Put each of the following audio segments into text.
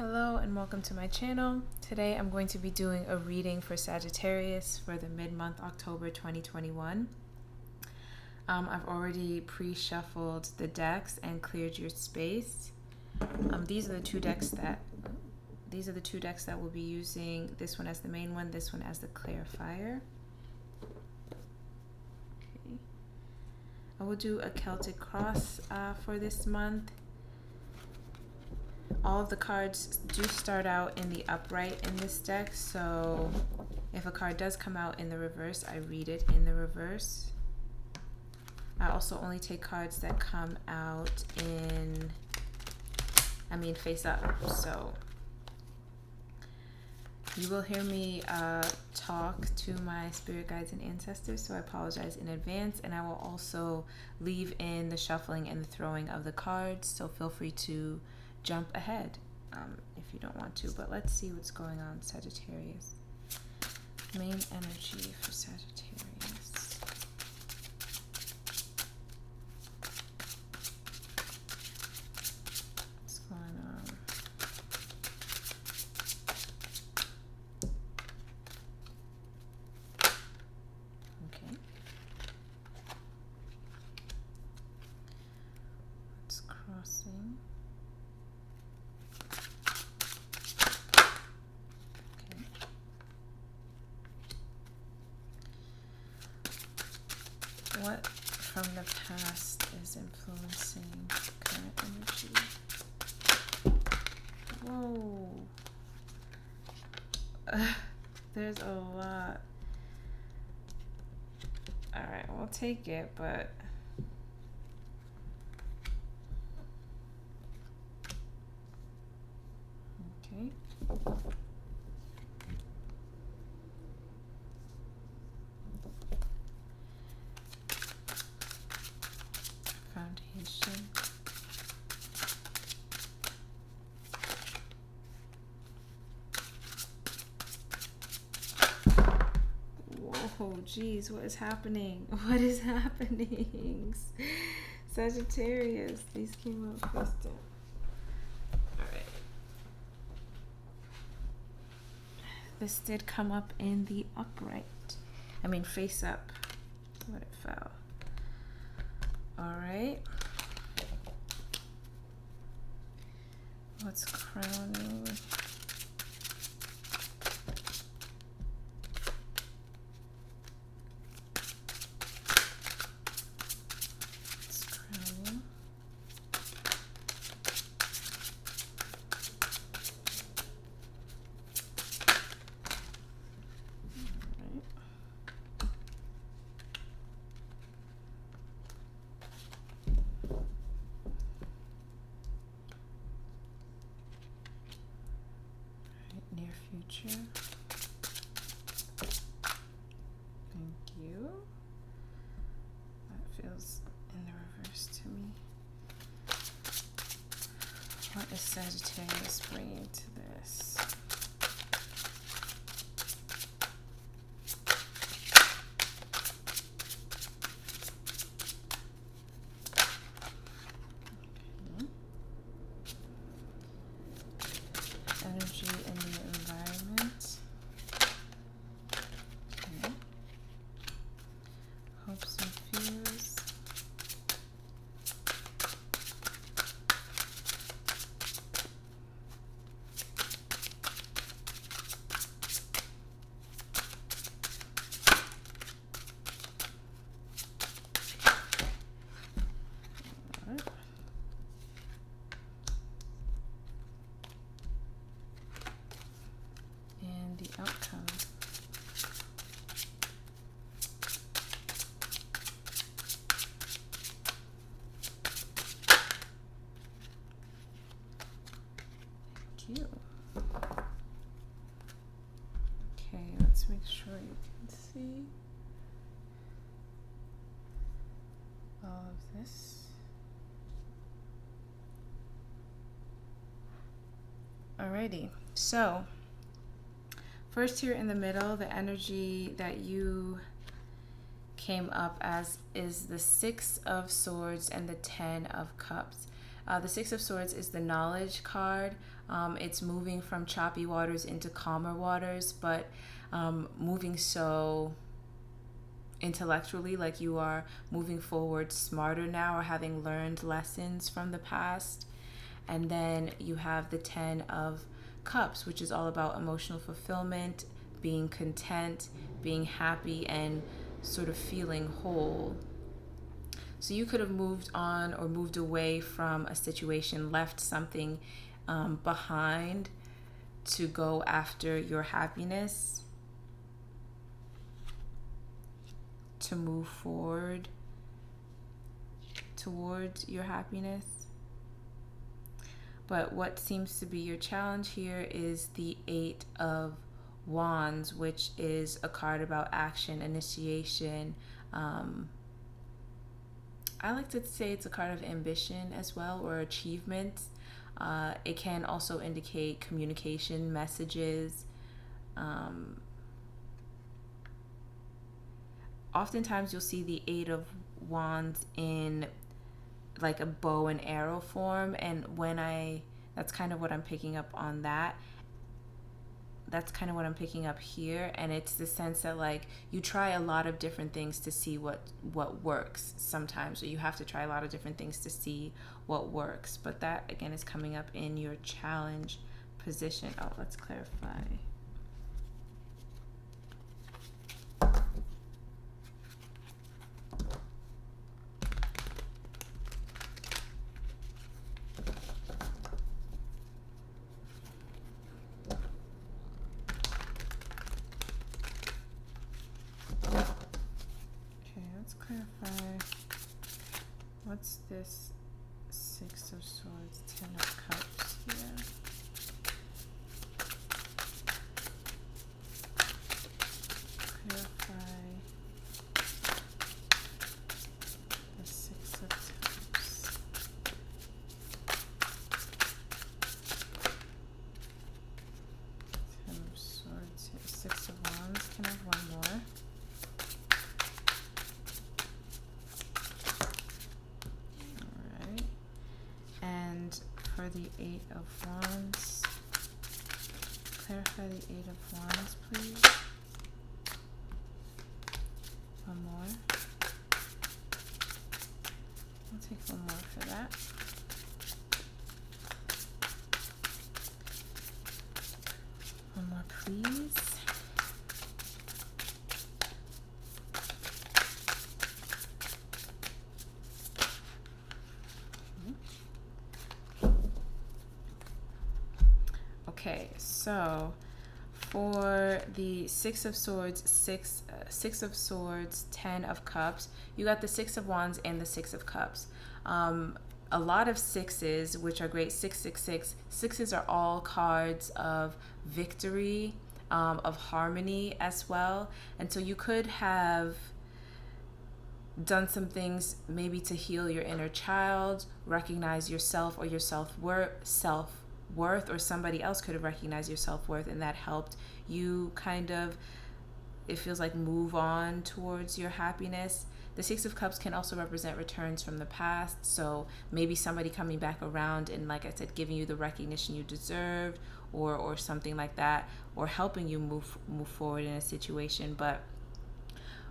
Hello and welcome to my channel. Today I'm going to be doing a reading for Sagittarius for the mid-month October 2021. I've already pre-shuffled the decks and cleared your space. These are the two decks that we'll be using. This one as the main one, this one as the clarifier. Okay. I will do a Celtic cross for this month. All of the cards do start out in the upright in this deck, so if a card does come out in the reverse, I read it in the reverse. I also only take cards that come out face up. So you will hear me talk to my spirit guides and ancestors, so I apologize in advance, and I will also leave in the shuffling and the throwing of the cards, so feel free to jump ahead if you don't want to. But let's see what's going on, Sagittarius. Main energy for Sagittarius. What's going on? Okay. It's crossing. What from the past is influencing current energy? Whoa. There's a lot. Alright, we'll take it, but okay. Foundation. Whoa, geez, what is happening? What is happening? Sagittarius, these came out first. Alright. This did come up in the upright. Face up. But it fell. Alright. What's crowning? What's crowning? Alright. Near future. Thank you. That feels in the reverse to me. What is Sagittarius bringing to this? Energy in the environment. Okay. Hopes and fears. All right. And the outcome. Thank you. Okay, let's make sure you can see all of this. Alrighty, so first here in the middle, the energy that you came up as is the 6 of Swords and the 10 of Cups. The Six of Swords is the knowledge card. It's moving from choppy waters into calmer waters, but moving so intellectually, like you are moving forward smarter now or having learned lessons from the past. And then you have the 10 of Cups, which is all about emotional fulfillment, being content, being happy, and sort of feeling whole. So you could have moved on or moved away from a situation, left something behind to go after your happiness, to move forward towards your happiness. But what seems to be your challenge here is the 8 of Wands, which is a card about action, initiation. I like to say it's a card of ambition as well, or achievement. It can also indicate communication, messages. Oftentimes you'll see the 8 of Wands in like a bow and arrow form, and that's kind of what I'm picking up on that. That's kind of what I'm picking up here, and it's the sense that like you try a lot of different things to see what works sometimes, or you have to try a lot of different things to see what works. But that again is coming up in your challenge position. Oh, let's clarify. What's this 6 of Swords, 10 of Cups here? Clarify the 6 of Cups. 10 of Swords here, 6 of Wands. Can I have one more? For the 8 of Wands, clarify the 8 of Wands, please. One more. I'll take one more for that. One more, please. Okay, so for the 6 of Swords, 6 of Swords, 10 of Cups, you got the 6 of Wands and the 6 of Cups. A lot of sixes, which are great. 666. Sixes are all cards of victory, of harmony as well. And so you could have done some things maybe to heal your inner child, recognize yourself or your self-worth, or somebody else could have recognized your self-worth, and that helped you kind of, it feels like, move on towards your happiness. The 6 of Cups can also represent returns from the past, so maybe somebody coming back around and, like I said, giving you the recognition you deserved, or something like that, or helping you move forward in a situation. But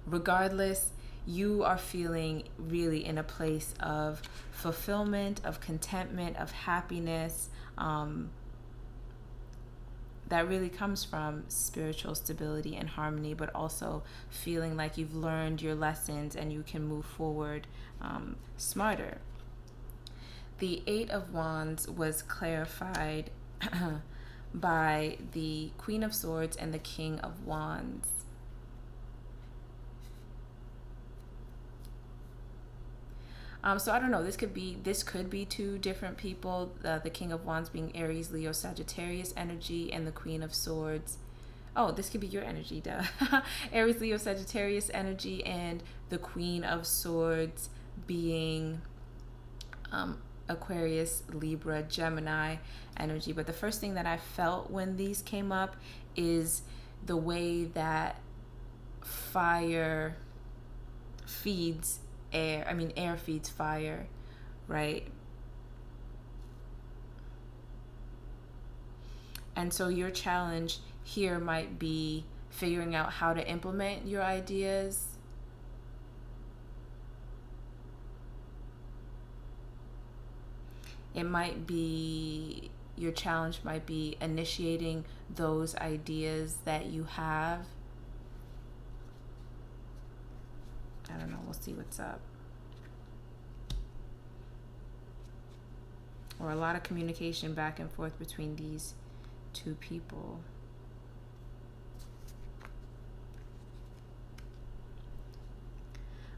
regardless, you are feeling really in a place of fulfillment, of contentment, of happiness, that really comes from spiritual stability and harmony, but also feeling like you've learned your lessons and you can move forward smarter. The 8 of Wands was clarified by the Queen of Swords and the King of Wands. So I don't know, this could be two different people, the King of Wands being Aries, Leo, Sagittarius energy, and the Queen of Swords. Oh, this could be your energy, duh. Aries, Leo, Sagittarius energy, and the Queen of Swords being Aquarius, Libra, Gemini energy. But the first thing that I felt when these came up is the way that fire feeds air. Air feeds fire, right? And so your challenge here might be figuring out how to implement your ideas. It might be, your challenge might be initiating those ideas that you have. I don't know, we'll see what's up. Or a lot of communication back and forth between these two people.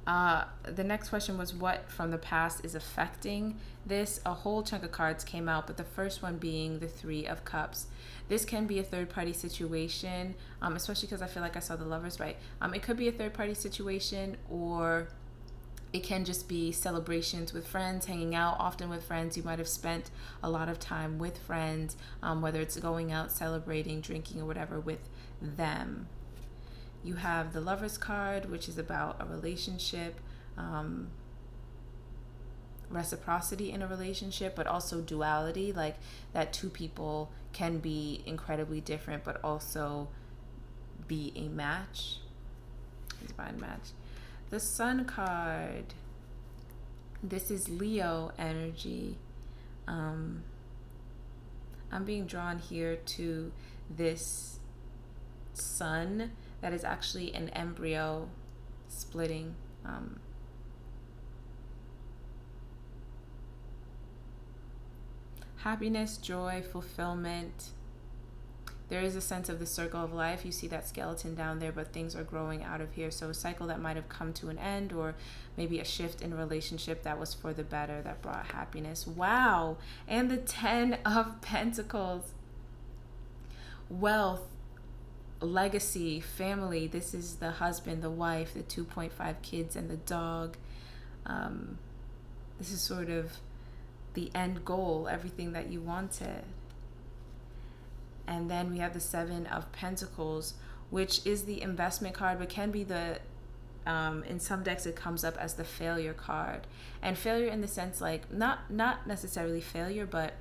The next question was, what from the past is affecting this? A whole chunk of cards came out, but the first one being the Three of Cups. This can be a third-party situation, especially because I feel like I saw the Lovers, right? It could be a third-party situation, or it can just be celebrations with friends, hanging out often with friends. You might have spent a lot of time with friends, whether it's going out, celebrating, drinking, or whatever with them. You have the Lovers card, which is about a relationship, reciprocity in a relationship, but also duality, like that two people can be incredibly different, but also be a match, a divine match. The Sun card, this is Leo energy. I'm being drawn here to this sun that is actually an embryo splitting. Happiness, joy, fulfillment. There is a sense of the circle of life. You see that skeleton down there, but things are growing out of here. So a cycle that might have come to an end, or maybe a shift in a relationship that was for the better, that brought happiness. Wow. And the 10 of Pentacles. Wealth, legacy, family. This is the husband, the wife, the 2.5 kids, and the dog. This is sort of the end goal, everything that you wanted. And then we have the 7 of Pentacles, which is the investment card, but can be the, in some decks it comes up as the failure card. And failure in the sense, like, not necessarily failure, but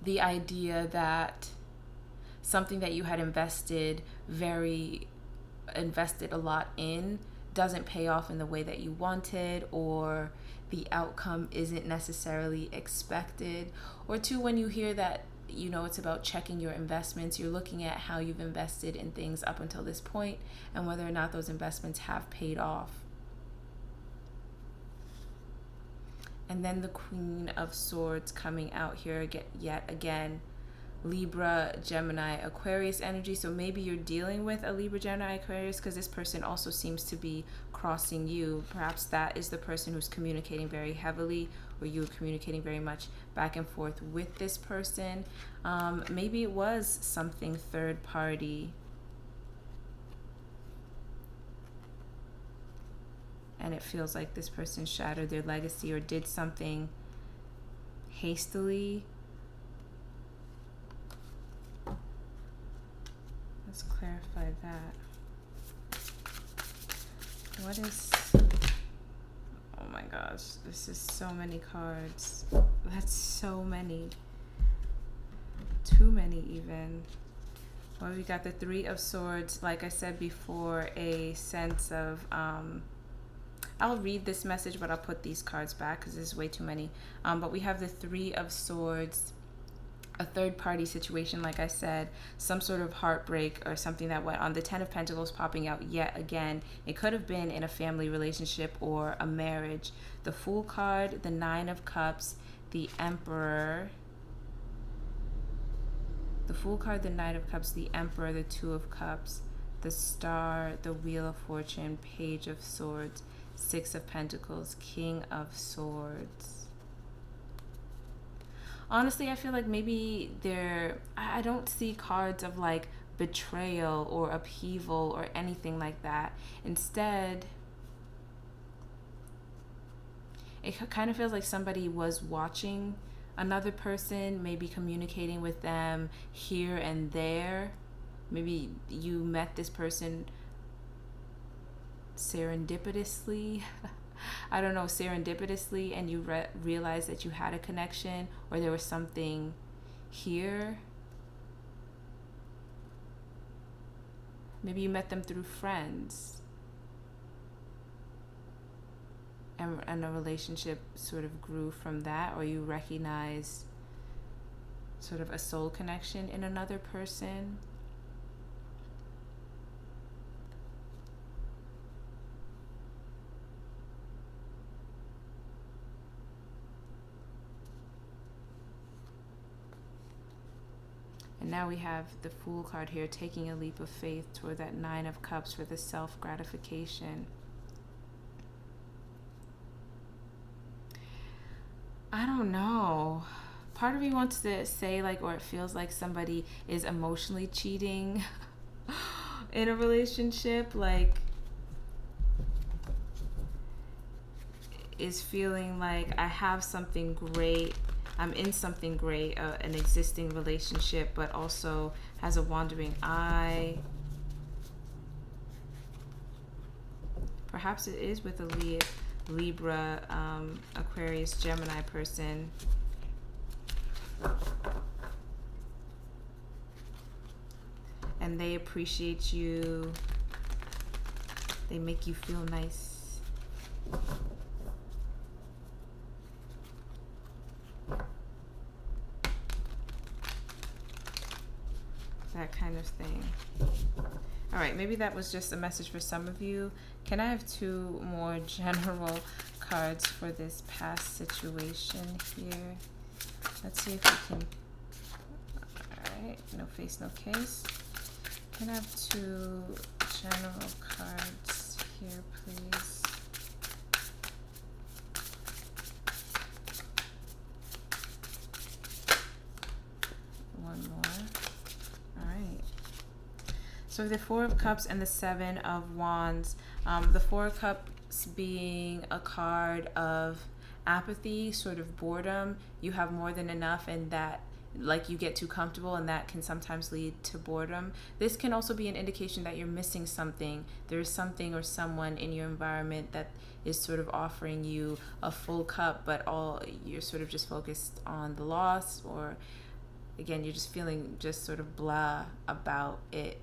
the idea that something that you had invested a lot in doesn't pay off in the way that you wanted, or the outcome isn't necessarily expected. Or two, when you hear that, you know, it's about checking your investments, you're looking at how you've invested in things up until this point and whether or not those investments have paid off. And then the Queen of Swords coming out here yet again. Libra, Gemini, Aquarius energy. So maybe you're dealing with a Libra, Gemini, Aquarius, because this person also seems to be crossing you. Perhaps that is the person who's communicating very heavily, or you're communicating very much back and forth with this person. Maybe it was something third party. And it feels like this person shattered their legacy or did something hastily. Let's clarify that. What is... Oh my gosh, this is so many cards. That's so many. Too many even. Well, we got the 3 of Swords. Like I said before, a sense of... I'll read this message, but I'll put these cards back because there's way too many. But we have the 3 of Swords. A third-party situation, like I said, some sort of heartbreak or something that went on. The 10 of Pentacles popping out yet again. It could have been in a family relationship or a marriage. The Fool card, the 9 of Cups, the Emperor. The Fool card, the 9 of Cups, the Emperor, the 2 of Cups, the Star, the Wheel of Fortune, Page of Swords, 6 of Pentacles, King of Swords. Honestly, I feel like maybe I don't see cards of like betrayal or upheaval or anything like that. Instead, it kind of feels like somebody was watching another person, maybe communicating with them here and there. Maybe you met this person serendipitously. I don't know, serendipitously, and you realized that you had a connection, or there was something here. Maybe you met them through friends, and a relationship sort of grew from that, or you recognize sort of a soul connection in another person. And now we have the Fool card here, taking a leap of faith toward that Nine of Cups for the self-gratification. I don't know. Part of me wants to say, like, or it feels like somebody is emotionally cheating in a relationship, like, is feeling like I have something great, I'm in something great, an existing relationship, but also has a wandering eye. Perhaps it is with a Libra, Aquarius, Gemini person. And they appreciate you. They make you feel nice. That kind of thing. All right, maybe that was just a message for some of you. Can I have two more general cards for this past situation here? Let's see if we can. All right, no face, no case. Can I have two general cards here, please? One more. All right. So the Four of Cups and the Seven of Wands. The Four of Cups being a card of apathy, sort of boredom. You have more than enough, and that, like, you get too comfortable, and that can sometimes lead to boredom. This can also be an indication that you're missing something. There's something or someone in your environment that is sort of offering you a full cup, but you're sort of just focused on the loss, or again, you're just feeling just sort of blah about it.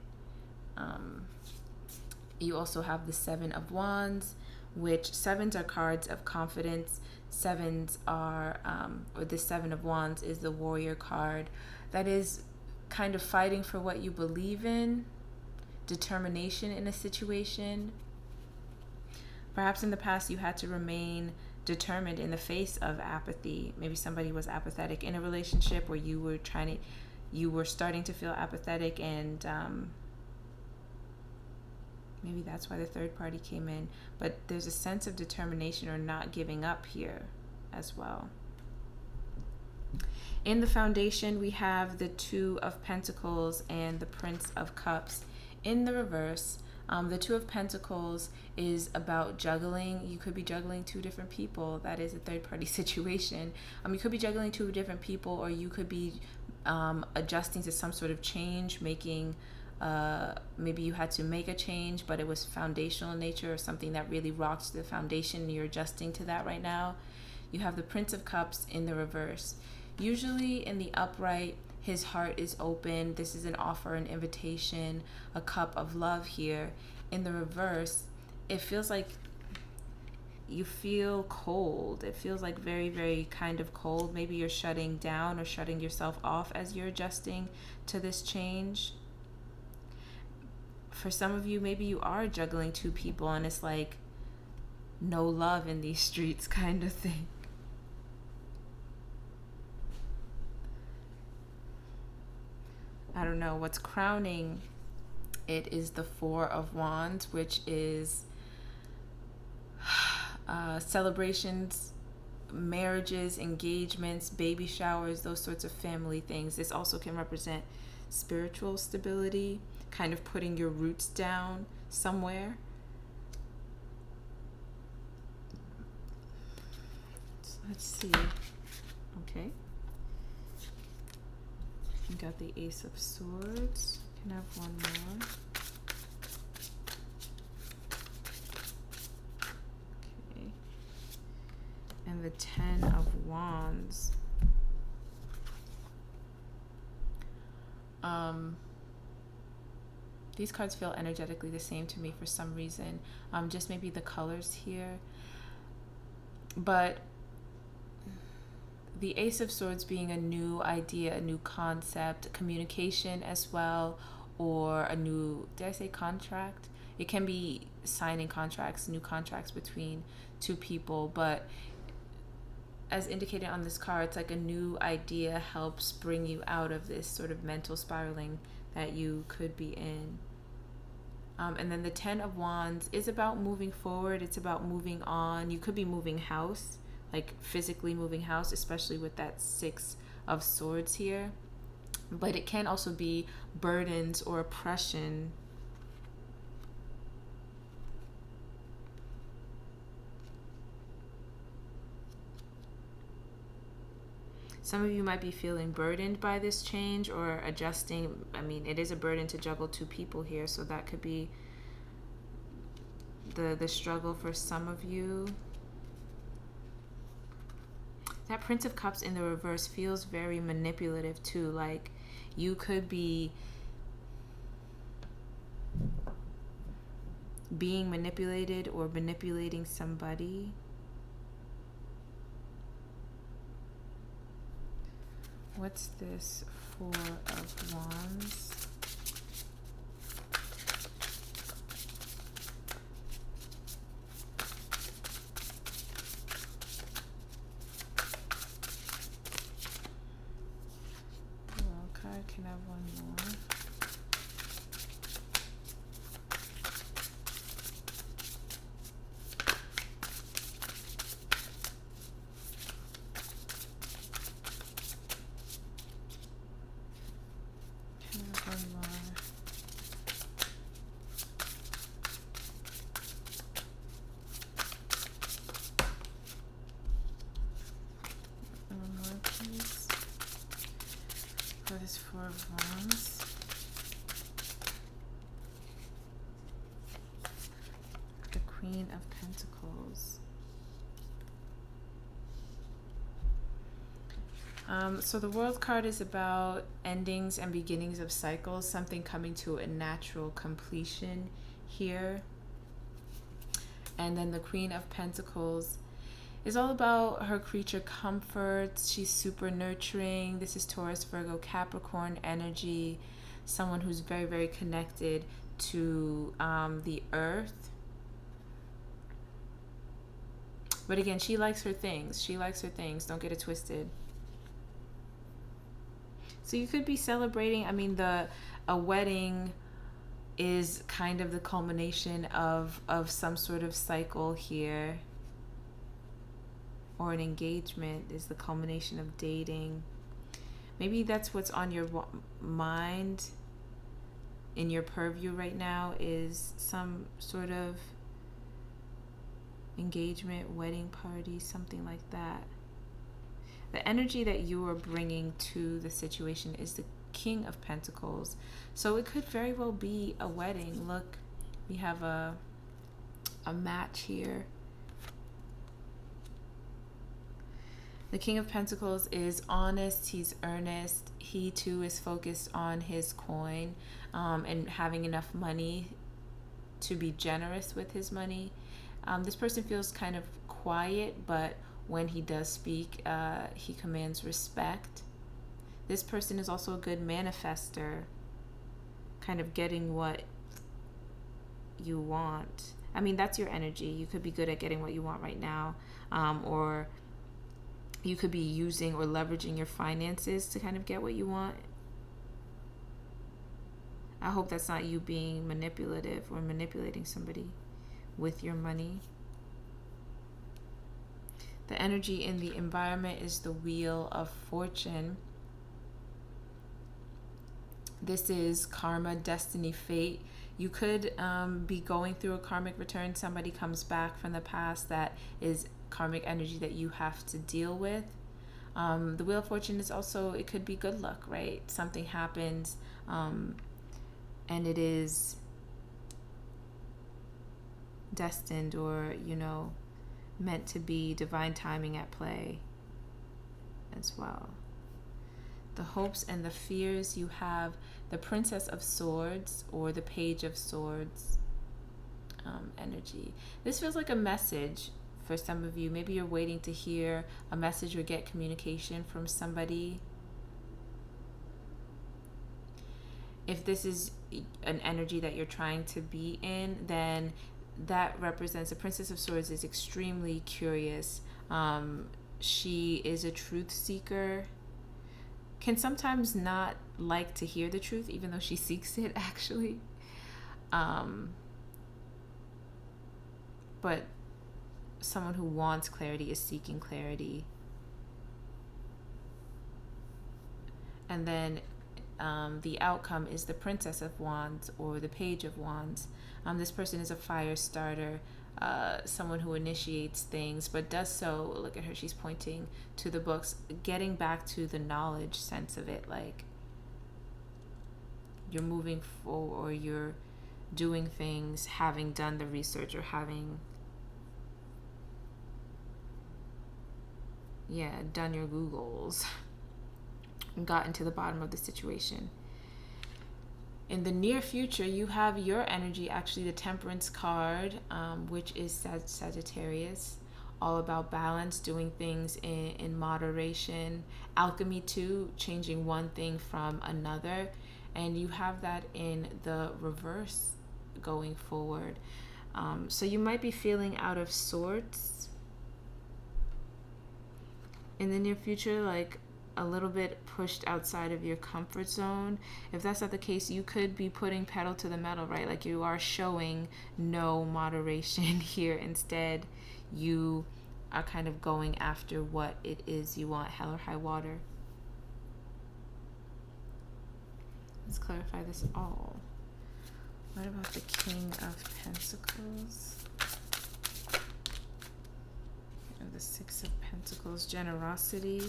You also have the Seven of Wands, which sevens are cards of confidence. Sevens are, or the Seven of Wands is the warrior card. That is kind of fighting for what you believe in, determination in a situation. Perhaps in the past you had to remain determined in the face of apathy. Maybe somebody was apathetic in a relationship, or you were starting to feel apathetic, and maybe that's why the third party came in. But there's a sense of determination or not giving up here as well. In the foundation, we have the Two of Pentacles and the Prince of Cups. In the reverse, the Two of Pentacles is about juggling. You could be juggling two different people. That is a third party situation. You could be juggling two different people, or you could be adjusting to some sort of change, making maybe you had to make a change, but it was foundational in nature, or something that really rocks the foundation, and you're adjusting to that right now. You have the Prince of Cups in the reverse. Usually in the upright, his heart is open. This is an offer, an invitation, a cup of love here. In the reverse, it feels like you feel cold. It feels like very, very kind of cold. Maybe you're shutting down or shutting yourself off as you're adjusting to this change. For some of you, maybe you are juggling two people, and it's like no love in these streets kind of thing. I don't know. What's crowning it is the Four of Wands, which is celebrations, marriages, engagements, baby showers, those sorts of family things. This also can represent spiritual stability, kind of putting your roots down somewhere. So let's see. Okay. We got the Ace of Swords. Can I have one more? Okay. And the Ten of Wands. These cards feel energetically the same to me for some reason. Just maybe the colors here. But the Ace of Swords being a new idea, a new concept, communication as well, or a new, did I say contract? It can be signing contracts, new contracts between two people, but as indicated on this card, it's like a new idea helps bring you out of this sort of mental spiraling that you could be in. And then the Ten of Wands is about moving forward. It's about moving on. You could be moving house, like physically moving house, especially with that Six of Swords here. But it can also be burdens or oppression. Some of you might be feeling burdened by this change or adjusting. I mean, it is a burden to juggle two people here, so that could be the struggle for some of you. That Prince of Cups in the reverse feels very manipulative too. Like you could be being manipulated or manipulating somebody. What's this? Four of Wands. Okay, can I have one more? For this Four of Wands. The Queen of Pentacles. So the World card is about endings and beginnings of cycles, something coming to a natural completion here. And then the Queen of Pentacles is all about her creature comforts. She's super nurturing. This is Taurus, Virgo, Capricorn energy. Someone who's very, very connected to the earth. But again, she likes her things. She likes her things. Don't get it twisted. So you could be celebrating. I mean, a wedding is kind of the culmination of some sort of cycle here. Or an engagement is the culmination of dating. Maybe that's what's on your mind, in your purview right now, is some sort of engagement, wedding party, something like that. The energy that you are bringing to the situation is the King of Pentacles. So it could very well be a wedding. Look, we have a match here. The King of Pentacles is honest, he's earnest, he too is focused on his coin and having enough money to be generous with his money. This person feels kind of quiet, but when he does speak, he commands respect. This person is also a good manifester, kind of getting what you want. I mean, that's your energy. You could be good at getting what you want right now, or you could be using or leveraging your finances to kind of get what you want. I hope that's not you being manipulative or manipulating somebody with your money. The energy in the environment is the Wheel of Fortune. This is karma, destiny, fate. You could be going through a karmic return. Somebody comes back from the past that is karmic energy that you have to deal with. The Wheel of Fortune is also, it could be good luck, right? Something happens and it is destined or, you know, meant to be, divine timing at play as well. the hopes and the fears, you have the Princess of Swords or the Page of Swords energy. This feels like a message for some of you. Maybe you're waiting to hear a message or get communication from somebody. If this is an energy that you're trying to be in, then that represents the Princess of Swords is extremely curious. She is a truth seeker, can sometimes not like to hear the truth, even though she seeks it, actually. But someone who wants clarity is seeking clarity. And then the outcome is the Princess of Wands or the Page of Wands. This person is a fire starter, someone who initiates things, but does so, look at her, she's pointing to the books, getting back to the knowledge sense of it, like you're moving forward or you're doing things, having done the research or having, done your Googles and gotten to the bottom of the situation. In the near future, you have your energy, actually the Temperance card, which is Sagittarius, all about balance, doing things in moderation. Alchemy too, changing one thing from another. And you have that in the reverse going forward. So you might be feeling out of sorts in the near future, like a little bit pushed outside of your comfort zone. If that's not the case, you could be putting pedal to the metal, right? Like you are showing no moderation here. Instead, you are kind of going after what it is you want, hell or high water. Let's clarify this all. What about the King of Pentacles? And the Six of Pentacles, generosity,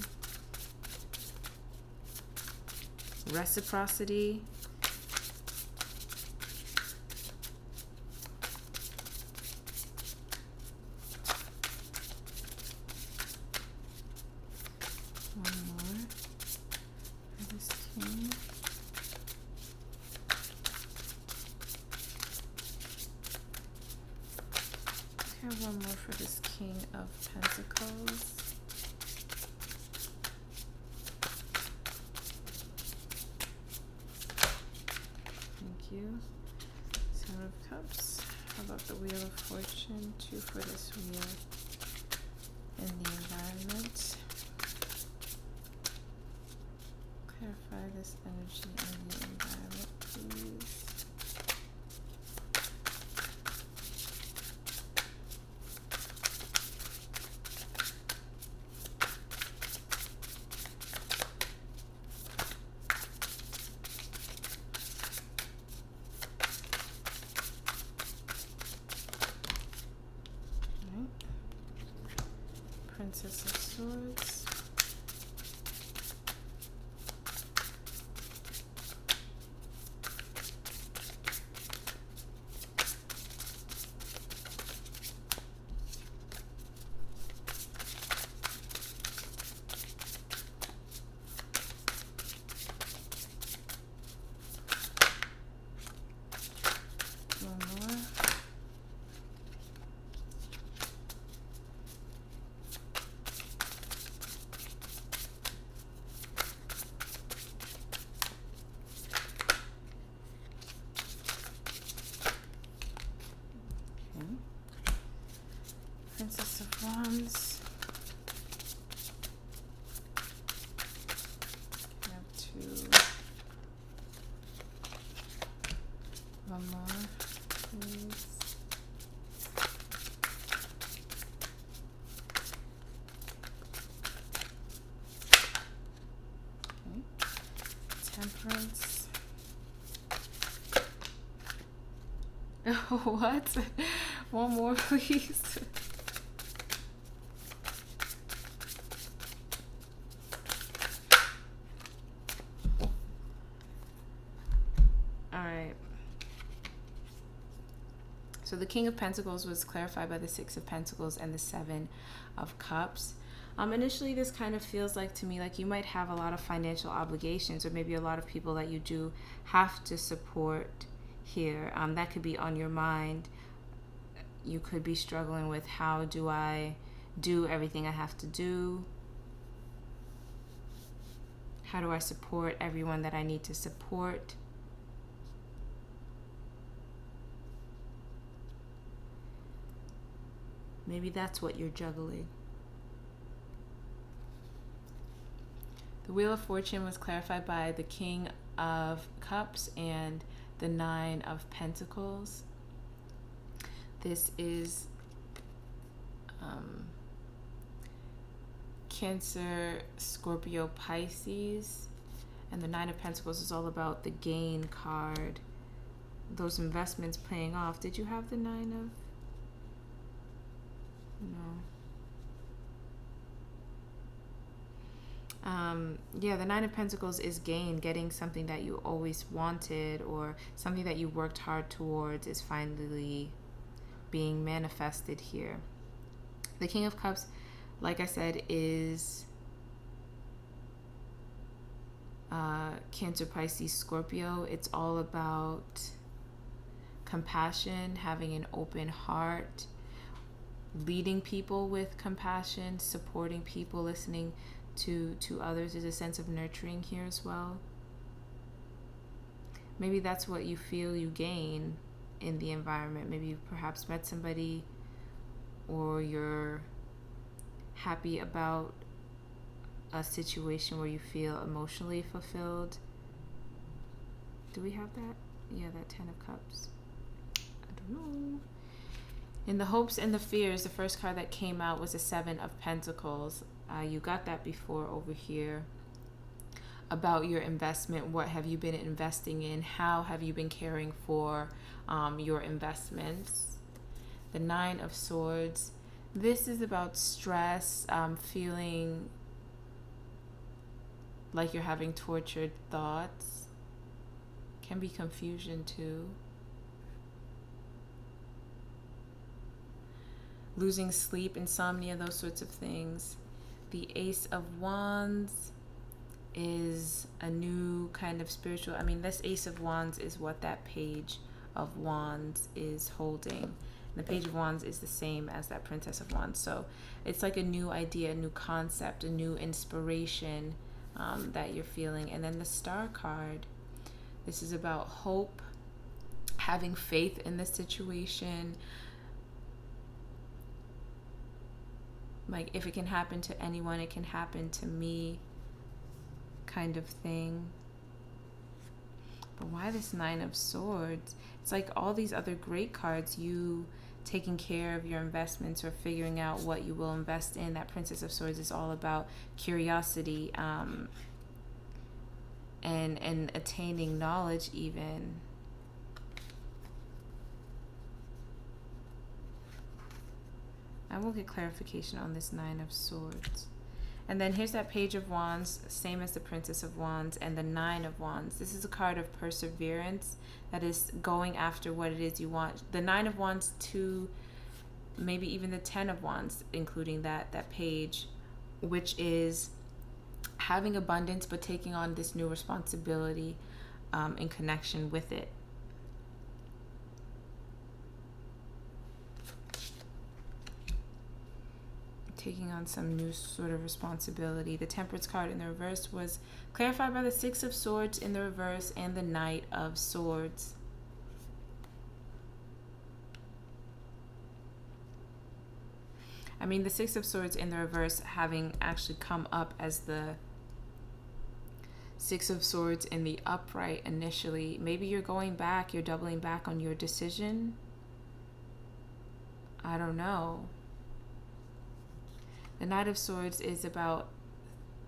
reciprocity, one more for this king. Okay, one more for this King of Pentacles. You. Seven of Cups. How about the Wheel of Fortune? 2 for this wheel in the environment. Clarify this energy in the environment, please. Princess of Swords. One more. Princess of Wands. I have 2. One more, please. Okay. Temperance. What? One more, please. Alright. So the King of Pentacles was clarified by the Six of Pentacles and the Seven of Cups. Initially, this kind of feels like to me like you might have a lot of financial obligations, or maybe a lot of people that you do have to support here. That could be on your mind. You could be struggling with, how do I do everything I have to do? How do I support everyone that I need to support? Maybe that's what you're juggling. The Wheel of Fortune was clarified by the King of Cups and the Nine of Pentacles. This is Cancer, Scorpio, Pisces. And the Nine of Pentacles is all about the gain card. Those investments paying off. Did you have the Nine of... No. Yeah, the Nine of Pentacles is gain, getting something that you always wanted, or something that you worked hard towards is finally being manifested here. The King of Cups, like I said, is Cancer, Pisces, Scorpio. It's all about compassion, having an open heart, leading people with compassion, supporting people, listening to others. There's a sense of nurturing here as well. Maybe that's what you feel you gain in the environment. Maybe you've perhaps met somebody, or you're happy about a situation where you feel emotionally fulfilled. Do we have that? Yeah, that Ten of Cups. I don't know. In the hopes and the fears, the first card that came out was the Seven of Pentacles. You got that before over here. About your investment. What have you been investing in? How have you been caring for your investments? The Nine of Swords. This is about stress, feeling like you're having tortured thoughts. Can be confusion too. Losing sleep, insomnia, those sorts of things. The Ace of Wands is a new kind of spiritual... this Ace of Wands is what that Page of Wands is holding. The Page of Wands is the same as that Princess of Wands. So it's like a new idea, a new concept, a new inspiration that you're feeling. And then the Star card. This is about hope, having faith in the situation. Like, if it can happen to anyone, it can happen to me, kind of thing. But why this Nine of Swords? It's like all these other great cards, you taking care of your investments or figuring out what you will invest in. That Princess of Swords is all about curiosity and attaining knowledge even. I will get clarification on this Nine of Swords. And then here's that Page of Wands, same as the Princess of Wands, and the Nine of Wands. This is a card of perseverance, that is going after what it is you want. The Nine of Wands to maybe even the Ten of Wands, including that page, which is having abundance but taking on this new responsibility in connection with it. Taking on some new sort of responsibility. The Temperance card in the reverse was clarified by the Six of Swords in the reverse and the Knight of Swords. The Six of Swords in the reverse having actually come up as the Six of Swords in the upright initially. Maybe you're going back, you're doubling back on your decision. I don't know. The Knight of Swords is about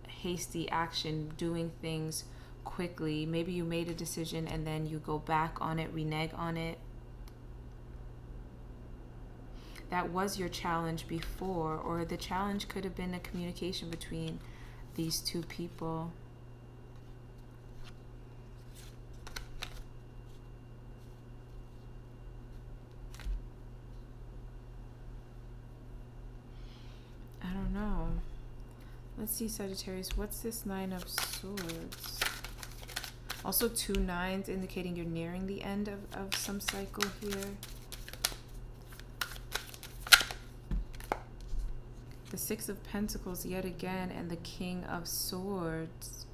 hasty action, doing things quickly. Maybe you made a decision and then you go back on it, renege on it. That was your challenge before, or the challenge could have been a communication between these two people. I don't know. Let's see, Sagittarius. What's this Nine of Swords? Also 2 nines indicating you're nearing the end of some cycle here. The Six of Pentacles yet again, and the King of Swords.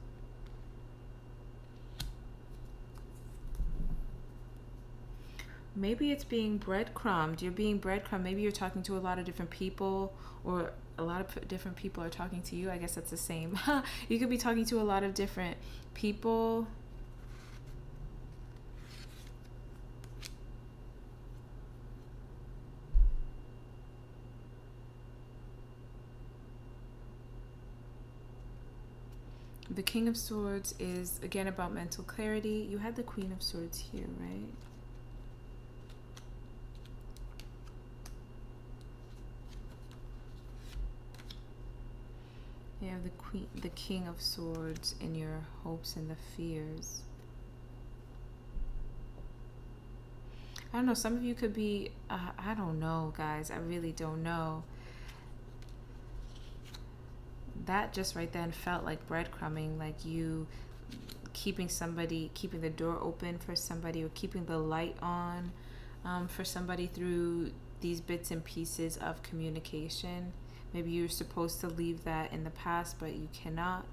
Maybe it's being breadcrumbed. You're being breadcrumbed. Maybe you're talking to a lot of different people, or a lot of different people are talking to you. I guess that's the same. You could be talking to a lot of different people. The King of Swords is, again, about mental clarity. You had the Queen of Swords here, right? You have the King of Swords in your hopes and the fears. I don't know. Some of you could be, I don't know, guys. I really don't know. That just right then felt like breadcrumbing, like you keeping the door open for somebody, or keeping the light on for somebody through these bits and pieces of communication. Maybe you're supposed to leave that in the past, but you cannot.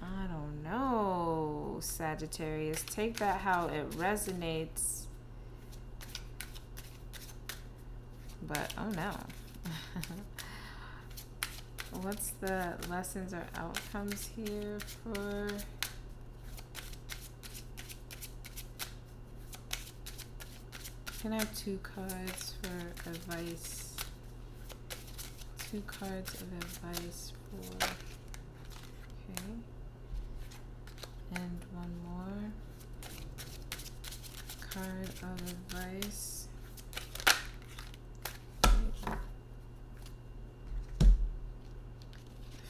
I don't know, Sagittarius. Take that how it resonates. But, oh no. What's the lessons or outcomes here for... Can I have 2 cards for advice? 2 cards of advice for... Okay. And 1 more card of advice.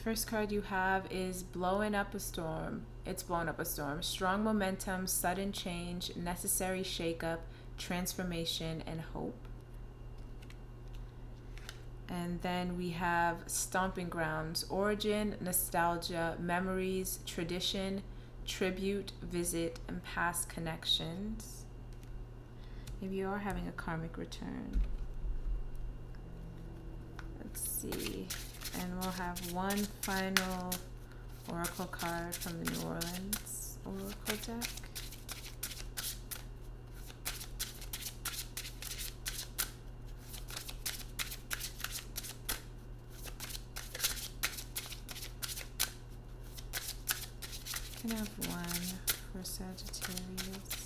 First card you have is blowing up a storm. It's blown up a storm. Strong momentum, sudden change, necessary shakeup, transformation, and hope. And then we have stomping grounds, origin, nostalgia, memories, tradition, tribute, visit, and past connections. Maybe you are having a karmic return. Let's see. And we'll have 1 final oracle card from the New Orleans oracle deck. Can I have 1 for Sagittarius?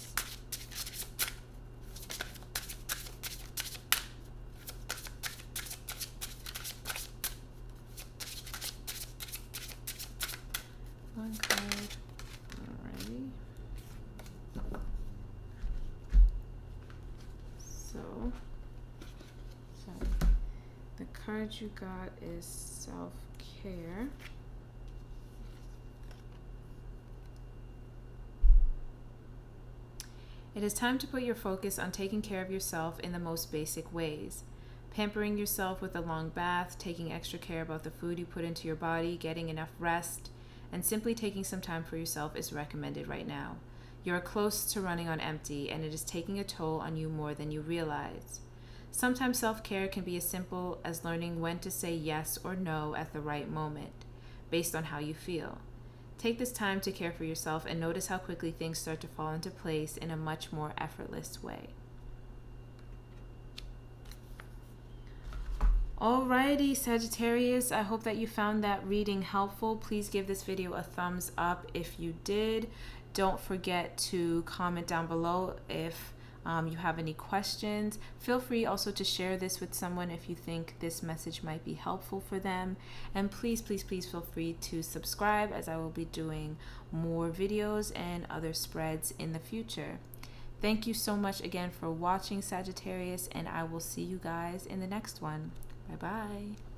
One card. Alrighty. So the card you got is self-care. It is time to put your focus on taking care of yourself in the most basic ways. Pampering yourself with a long bath, taking extra care about the food you put into your body, getting enough rest, and simply taking some time for yourself is recommended right now. You are close to running on empty, and it is taking a toll on you more than you realize. Sometimes self-care can be as simple as learning when to say yes or no at the right moment, based on how you feel. Take this time to care for yourself and notice how quickly things start to fall into place in a much more effortless way. Alrighty, Sagittarius, I hope that you found that reading helpful. Please give this video a thumbs up if you did. Don't forget to comment down below if you have any questions. Feel free also to share this with someone if you think this message might be helpful for them. And please, please, please feel free to subscribe, as I will be doing more videos and other spreads in the future. Thank you so much again for watching, Sagittarius, and I will see you guys in the next one. Bye-bye.